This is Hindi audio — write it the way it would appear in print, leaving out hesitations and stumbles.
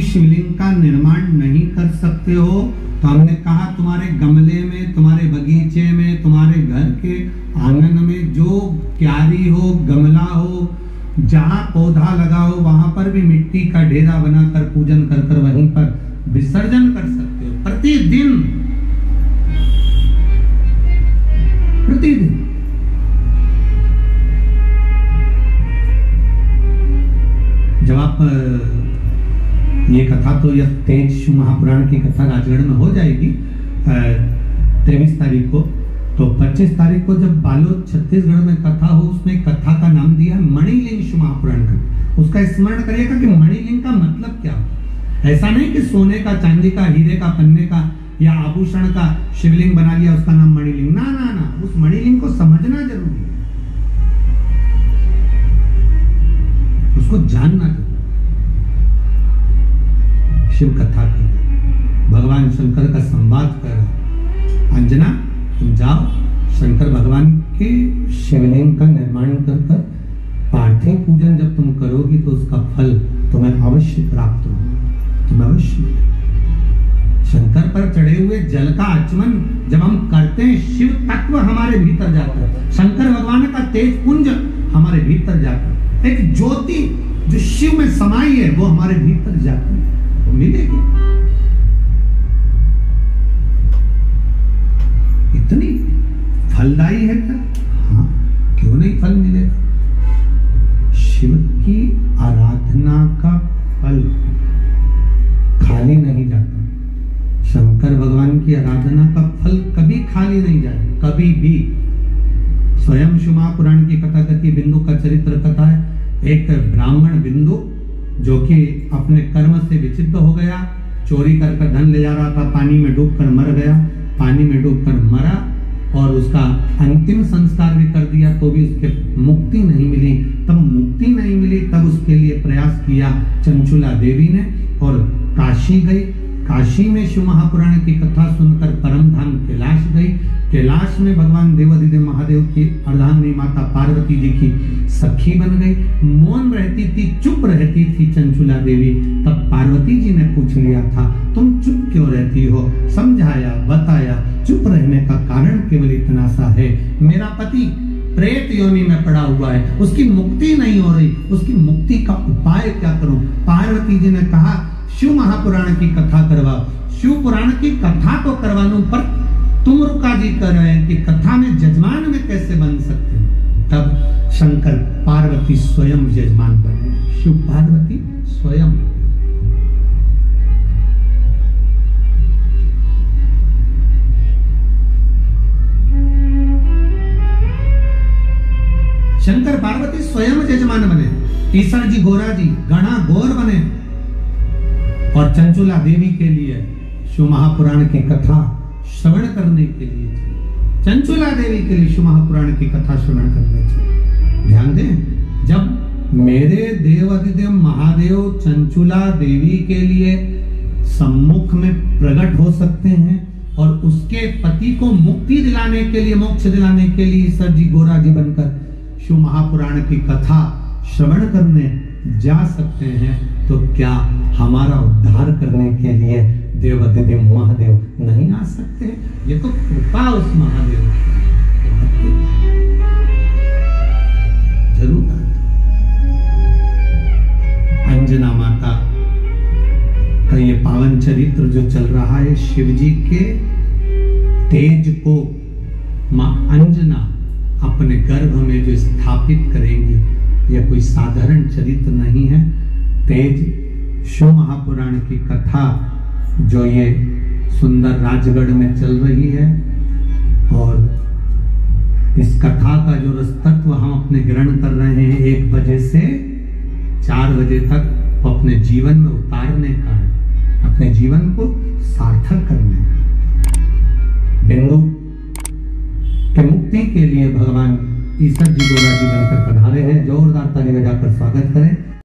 शिवलिंग का निर्माण नहीं कर सकते हो, तो हमने कहा तुम्हारे गमले में, तुम्हारे बगीचे में, तुम्हारे घर के आंगन में जो क्यारी हो, गमला हो, जहां पौधा लगा हो, वहां पर भी मिट्टी का ढेरा बनाकर पूजन कर कर वहीं पर विसर्जन कर सकते हो प्रतिदिन। जब आप ये कथा, तो यह तेज शिव महापुराण की कथा राजगढ़ में हो जाएगी 23 तारीख को। तो 25 तारीख को जब बालोद छत्तीसगढ़ में कथा हो, उसमें कथा का नाम दिया मणिलिंग शिव महापुराण का। उसका स्मरण करिएगा कि मणिलिंग का मतलब क्या हो। ऐसा नहीं कि सोने का, चांदी का, हीरे का, पन्ने का या आभूषण का शिवलिंग बना लिया, उसका नाम मणिलिंग। ना ना ना, उस मणिलिंग को समझना जरूरी है, उसको जानना जरूरी। शिव कथा कर, भगवान शंकर का संवाद कर, अंजना तुम जाओ शंकर भगवान के शिवलिंग का निर्माण कर कर पार्थिव पूजन जब तुम करोगी तो उसका फल तुम्हें अवश्य प्राप्त होगा, तुम्हें अवश्य। शंकर पर चढ़े हुए जल का आचमन जब हम करते हैं, शिव तत्व हमारे भीतर जाता है, शंकर भगवान का तेज पुंज हमारे भीतर जाता है, एक ज्योति जो शिव में समाई है वो हमारे भीतर जाती है, वो मिलेगी। इतनी फलदायी है क्या? हाँ, क्यों नहीं फल मिलेगा। शिव की आराधना का फल खाली नहीं जाता। शंकर भगवान की आराधना का फल कभी खाली नहीं जाएगा, कभी भी। स्वयं शिव महापुराण की कथा कहती, बिंदु का चरित्र कथा है। एक ब्राह्मण बिंदु जो कि अपने कर्म से विचित्र हो गया, चोरी कर धन ले जा रहा था, पानी में डूबकर मर गया, पानी में डूबकर मरा और उसका अंतिम संस्कार भी कर दिया, तो भी उसके मुक्ति नहीं मिली। तब मुक्ति नहीं मिली, तब उसके लिए प्रयास किया चंचुला देवी ने और काशी गई। काशी में शिव महापुराण की कथा सुनकर परम धाम कैलाश गई। कैलाश में भगवान देवाधिदेव महादेव की अर्धांगिनी माता पार्वती जी की सखी बन गई। मौन रहती थी, चुप रहती थी चंचुला देवी। तब पार्वती जी ने पूछ लिया था, तुम चुप क्यों रहती हो? समझाया, बताया, चुप रहने का कारण केवल इतना सा है, मेरा पति प्रेत योनि में पड़ा हुआ है, उसकी मुक्ति नहीं हो रही, उसकी मुक्ति का उपाय क्या करूं? पार्वती जी ने कहा, शिव महापुराण की कथा करवाओ। शिव पुराण की कथा तो करवा लूं, पर तुम रुका जी कर रहे हैं कि कथा में जजमान में कैसे बन सकते हैं। तब शंकर पार्वती स्वयं जजमान बने, शिव पार्वती स्वयं। शंकर पार्वती स्वयं जजमान बने, ईश्वर जी गोरा जी गणा गौर बने और चंचुला देवी के लिए शिव महापुराण की कथा श्रवण करने के लिए चले। चंचुला देवी के लिए शिव महापुराण की कथा श्रवण करने चले। ध्यान दें, जब मेरे देवाधिदेव महादेव चंचुला देवी के लिए सम्मुख में प्रकट हो सकते हैं और उसके पति को मुक्ति दिलाने के लिए, मोक्ष दिलाने के लिए ईश्वर जी गोरा जी बनकर शिव महापुराण की कथा श्रवण करने जा सकते हैं, तो क्या हमारा उद्धार करने के लिए देवाधिदेव महादेव नहीं आ सकते? ये तो कृपा उस महादेव की जरूर आता। अंजना माता का ये पावन चरित्र जो चल रहा है, शिव जी के तेज को मां अंजना अपने गर्भ में जो स्थापित करेंगी, यह कोई साधारण चरित्र नहीं है। तेज शिव महापुराण की कथा जो ये सुंदर राजगढ़ में चल रही है, और इस कथा का जो रसतत्व हम अपने ग्रहण कर रहे हैं 1 बजे से 4 बजे तक, वो अपने जीवन में उतारने का है, अपने जीवन को सार्थक करने का। बिंदु के मुक्ति के लिए भगवान ईश्वर जी गोरा जी बनकर पधारे हैं। जोरदार ताली बजाकर स्वागत करें।